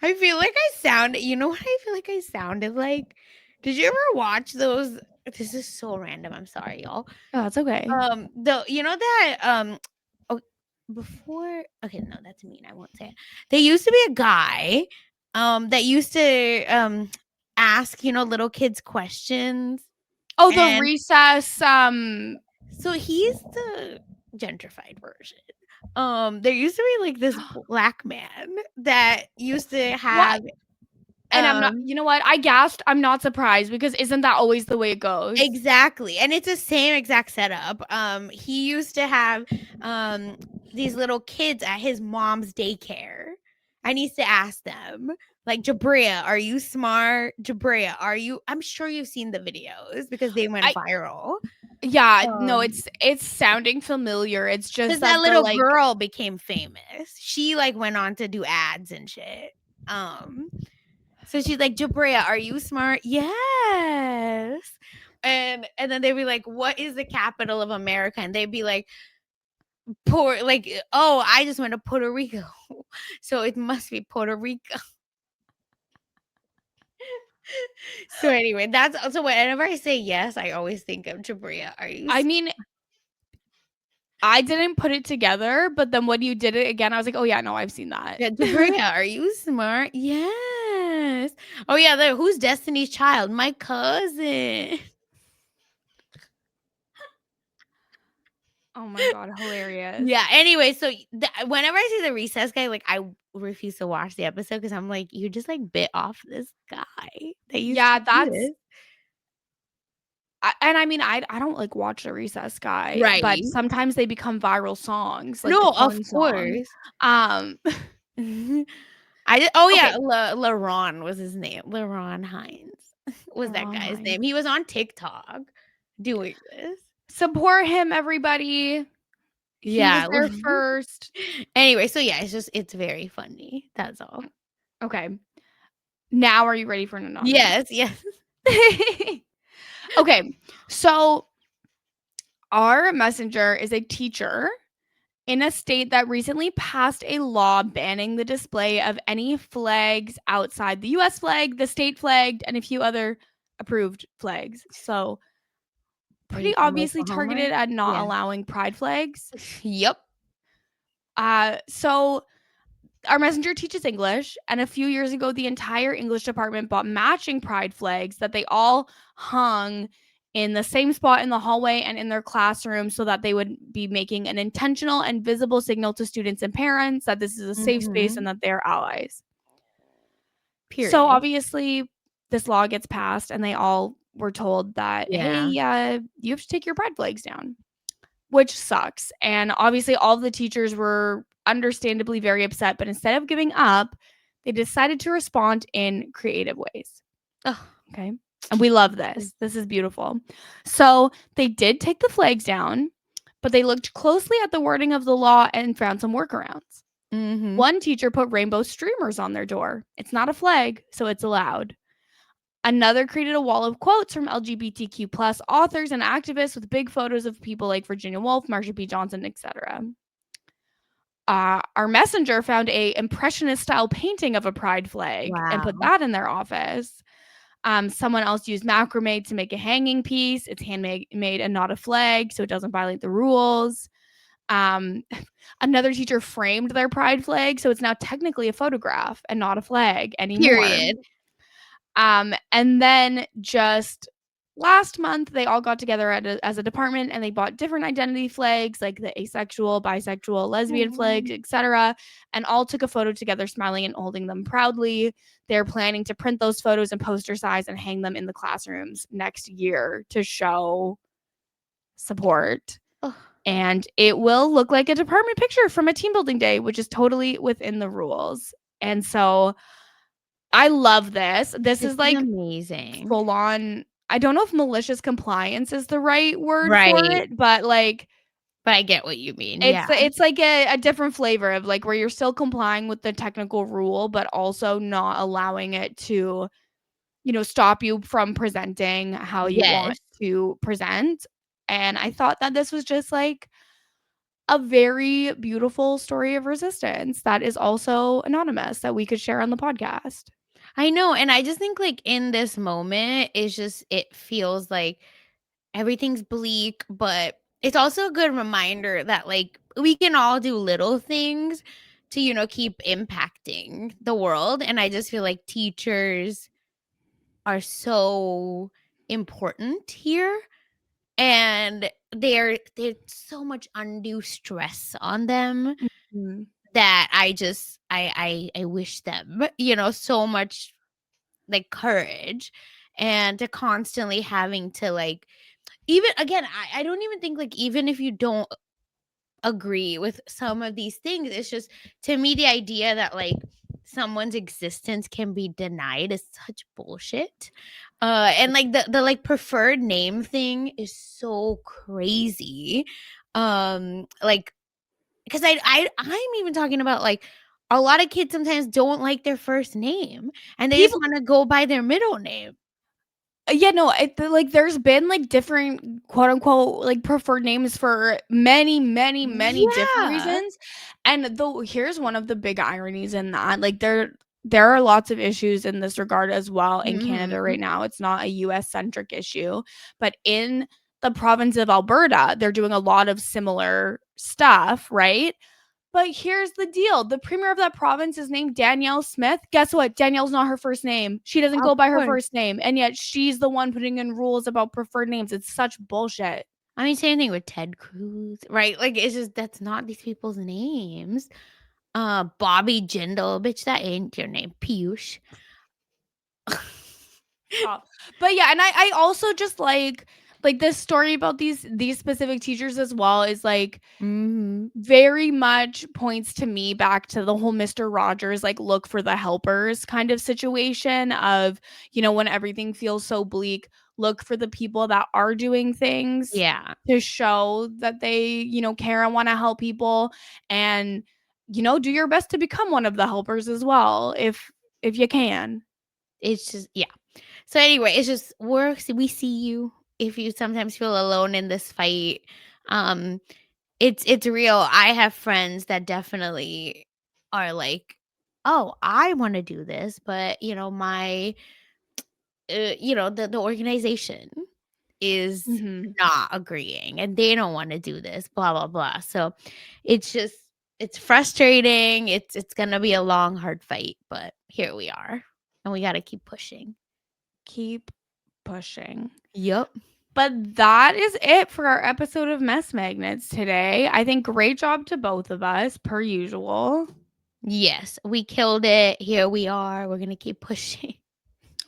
I feel like I sound, you know what I feel like I sounded like? Did you ever watch those? This is so random. I'm sorry, y'all. Oh, that's okay. Before, okay, no, that's mean. I won't say it. There used to be a guy that used to ask, little kids questions. Oh, the recess So he's the gentrified version. There used to be, like, this black man that used to have what? And I'm not, you know what? I gasped. I'm not surprised, because isn't that always the way it goes? Exactly. And it's the same exact setup. He used to have these little kids at his mom's daycare. And he used to ask them, like, Jabria, are you smart? Jabria, are you? I'm sure you've seen the videos because they went viral. Yeah, no, it's sounding familiar. It's just that little girl became famous. She, like, went on to do ads and shit. So she's like, Jabria, are you smart? Yes. And then they'd be like, what is the capital of America? And they'd be like, oh, I just went to Puerto Rico. So it must be Puerto Rico. So anyway, that's also whenever I say yes, I always think of Jabria. I mean, I didn't put it together, but then when you did it again, I was like, oh yeah, no, I've seen that. Yeah, Jabria, are you smart? Yes. Oh yeah, who's Destiny's Child? My cousin. Oh my God, hilarious. Yeah, anyway, so whenever I see the recess guy, like, I refuse to watch the episode because I'm like, you just, like, bit off this guy that used to do this. And I mean, I don't, like, watch the recess guy, right? But sometimes they become viral songs. Like, no, of course. LaRon was his name. LaRon Hines was that guy's name. He was on TikTok doing this. Support him, everybody. Yeah, he was there first. Anyway, so yeah, it's very funny. That's all. Okay. Now, are you ready for an Annoy-mess? Yes. Okay, so our messenger is a teacher in a state that recently passed a law banning the display of any flags outside the U.S. flag, the state flag, and a few other approved flags. So pretty obviously targeted at not allowing pride flags. Yep. So our messenger teaches English, and a few years ago, the entire English department bought matching pride flags that they all hung in the same spot in the hallway and in their classroom, so that they would be making an intentional and visible signal to students and parents that this is a safe space and that they're allies. Period. So obviously, this law gets passed, and they all were told that, hey, you have to take your pride flags down. which sucks. And obviously, all of the teachers were understandably very upset. But instead of giving up, they decided to respond in creative ways. Oh, Okay. And we love this. This is beautiful. So they did take the flags down, but they looked closely at the wording of the law and found some workarounds. mm-hmm. One teacher put rainbow streamers on their door. It's not a flag, so it's allowed. Another created a wall of quotes from LGBTQ plus authors and activists with big photos of people like Virginia Woolf, Marsha P. Johnson, etc. Our messenger found a impressionist style painting of a pride flag and put that in their office. Someone else used macrame to make a hanging piece. It's handmade and not a flag, so it doesn't violate the rules. Another teacher framed their pride flag, so it's now technically a photograph and not a flag anymore. Period. And then just last month, they all got together as a department and they bought different identity flags, like the asexual, bisexual, lesbian flags, etc., and all took a photo together, smiling and holding them proudly. They're planning to print those photos in poster size and hang them in the classrooms next year to show support. And it will look like a department picture from a team building day, which is totally within the rules. And so I love this. This is like amazing. Full on. I don't know if malicious compliance is the right word for it, but like, but I get what you mean. It's like a different flavor of like where you're still complying with the technical rule, but also not allowing it to, stop you from presenting how you want to present. And I thought that this was just like a very beautiful story of resistance that is also anonymous that we could share on the podcast. I know. And I just think like in this moment, it feels like everything's bleak, but it's also a good reminder that like we can all do little things to, keep impacting the world. And I just feel like teachers are so important here. And there's so much undue stress on them that I wish them, so much like courage, and to constantly having to like, even again, I don't even think like, even if you don't agree with some of these things, it's just, to me, the idea that like someone's existence can be denied is such bullshit. And like the like preferred name thing is so crazy. Like, because I'm even talking about like a lot of kids sometimes don't like their first name and they just want to go by their middle name. Yeah, no, like there's been like different quote unquote like preferred names for many different reasons. And though here's one of the big ironies in that, like there are lots of issues in this regard as well in Canada right now. It's not a US centric issue, but in the province of Alberta, they're doing a lot of similar stuff, right? But here's the deal. The premier of that province is named Danielle Smith. Guess what? Danielle's not her first name. She doesn't go by her first name. And yet she's the one putting in rules about preferred names. It's such bullshit. I mean, same thing with Ted Cruz, right? Like, it's just, that's not these people's names. Bobby Jindal, bitch, that ain't your name. Piyush. But yeah, and I also just like this story about these specific teachers as well is like very much points to me back to the whole Mr. Rogers like look for the helpers kind of situation of, when everything feels so bleak, look for the people that are doing things to show that they, care and want to help people, and do your best to become one of the helpers as well if you can. It's just, so anyway, it's just, we see you if you sometimes feel alone in this fight. It's real. I have friends that definitely are like, oh, I want to do this, but my the organization is not agreeing and they don't want to do this, blah blah blah. So it's just, it's frustrating. It's gonna be a long, hard fight, but here we are, and we got to keep pushing. Yep. But that is it for our episode of Mess Magnets today. I think great job to both of us, per usual. Yes, we killed it. Here we are. We're gonna keep pushing.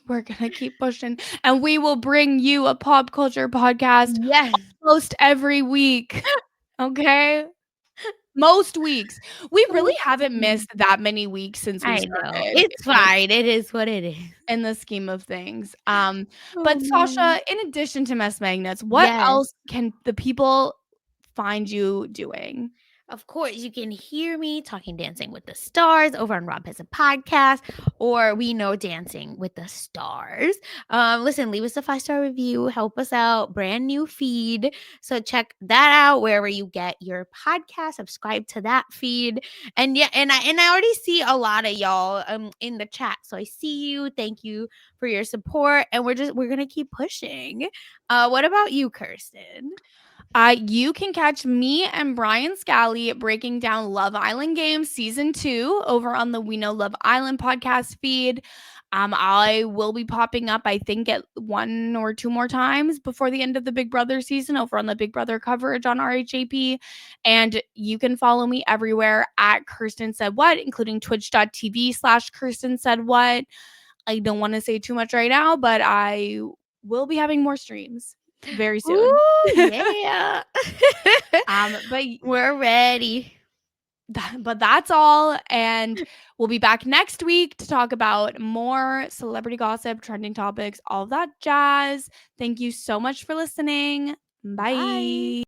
We're gonna keep pushing, and we will bring you a pop culture podcast almost every week. Okay? Most weeks. We really haven't missed that many weeks since we I know. started It's fine. It is what it is. in the scheme of things. Oh, But man. Sasha, in addition to Mess Magnets, what Yes. else can the people find you doing? Of course, you can hear me talking Dancing with the Stars over on Rob Has a Podcast, or We Know Dancing with the Stars. Listen, leave us a 5-star review, help us out, brand new feed. So check that out wherever you get your podcast. Subscribe to that feed. And yeah, and I already see a lot of y'all in the chat. So I see you. Thank you for your support. And we're gonna keep pushing. What about you, Kirsten? You can catch me and Brian Scally breaking down Love Island Games Season 2 over on the We Know Love Island podcast feed. I will be popping up, I think, at 1 or 2 more times before the end of the Big Brother season over on the Big Brother coverage on RHAP. And you can follow me everywhere at Kirsten Said What, including twitch.tv/Kirsten Said What. I don't want to say too much right now, but I will be having more streams very soon. Ooh, yeah. But We're ready. that's all, and we'll be back next week to talk about more celebrity gossip, trending topics, all of that jazz. Thank you so much for listening. Bye. Bye.